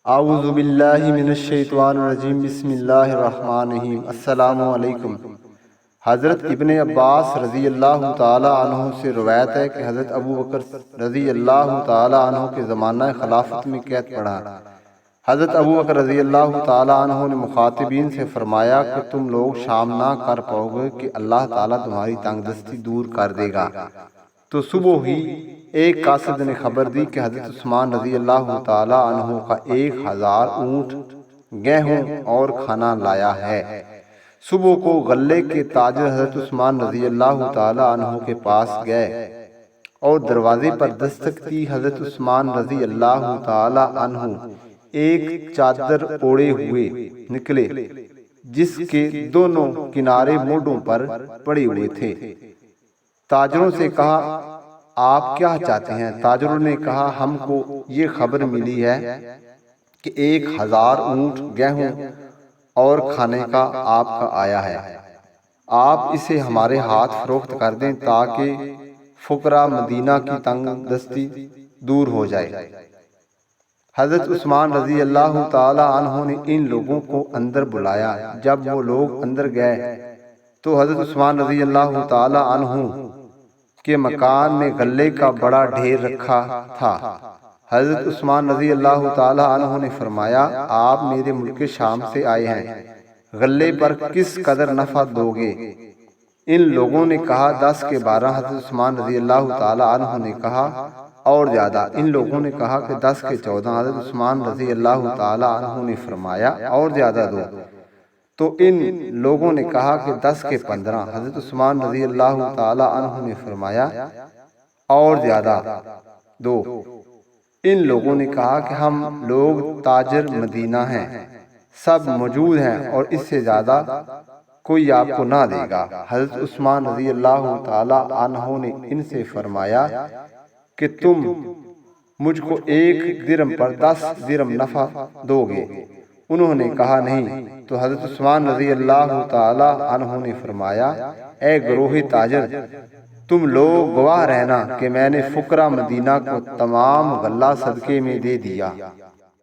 اعوذ باللہ من الشیطان الرجیم، بسم اللہ الرحمن الرحیم۔ السلام علیکم۔ حضرت ابن عباس رضی اللہ تعالی عنہ سے روایت ہے کہ حضرت ابو بکر رضی اللہ تعالی عنہ کے زمانہ خلافت میں قید پڑھا۔ حضرت ابو بکر رضی اللہ تعالی عنہ نے مخاطبین سے فرمایا کہ تم لوگ شام نہ کر پاؤ گے کہ اللہ تعالیٰ تمہاری تنگ دستی دور کر دے گا۔ تو صبح ہی ایک قاصد نے خبر دی کہ حضرت عثمان رضی اللہ تعالی عنہ کا 1000 اونٹ، گیہوں اور کھانا لایا ہے۔ صبح کو غلے کے تاجر حضرت عثمان رضی اللہ تعالی عنہ کے پاس گئے اور دروازے پر دستک دی۔ حضرت عثمان رضی اللہ تعالی عنہ ایک چادر اوڑے ہوئے نکلے جس کے دونوں کنارے موڈوں پر پڑے ہوئے تھے۔ تاجروں سے کہا آپ کیا چاہتے ہیں؟ تاجروں نے کہا ہم کو یہ خبر ملی ہے کہ 1000 اونٹ، گیہوں اور کھانے کا آپ کا آیا ہے، آپ اسے ہمارے ہاتھ فروخت کر دیں تاکہ فقراء مدینہ کی تنگ دستی دور ہو جائے۔ حضرت عثمان رضی اللہ تعالی عنہ نے ان لوگوں کو اندر بلایا۔ جب وہ لوگ اندر گئے تو حضرت عثمان رضی اللہ تعالی عنہ کے مکان میں غلے کا بڑا ڈھیر رکھا تھا۔ حضرت عثمان رضی اللہ تعالی عنہ نے فرمایا آپ میرے ملک شام سے آئے ہیں، غلے پر کس قدر نفع دو گے؟ ان لوگوں نے کہا 10 کے 12۔ حضرت عثمان رضی اللہ تعالی عنہ نے کہا اور زیادہ۔ ان لوگوں نے کہا کہ 10 کے 14۔ حضرت عثمان رضی اللہ تعالی عنہ نے فرمایا اور زیادہ دو۔ تو ان لوگوں نے کہا کہ 10 کے 15۔ حضرت عثمان رضی اللہ تعالی عنہ نے فرمایا اور زیادہ دو۔ ان لوگوں نے کہا کہ ہم لوگ تاجر مدینہ ہیں، سب موجود ہیں اور اس سے زیادہ کوئی آپ کو نہ دے گا۔ حضرت عثمان رضی اللہ تعالی عنہ نے ان سے فرمایا کہ تم مجھ کو 1 درم پر 10 درم نفع دو گے؟ انہوں نے کہا نہیں۔ تو حضرت عثمان رضی اللہ تعالی عنہ نے فرمایا اے گروہ تاجر، تم لوگ گواہ رہنا کہ میں نے فقراء مدینہ کو تمام غلہ صدقے میں دے دیا۔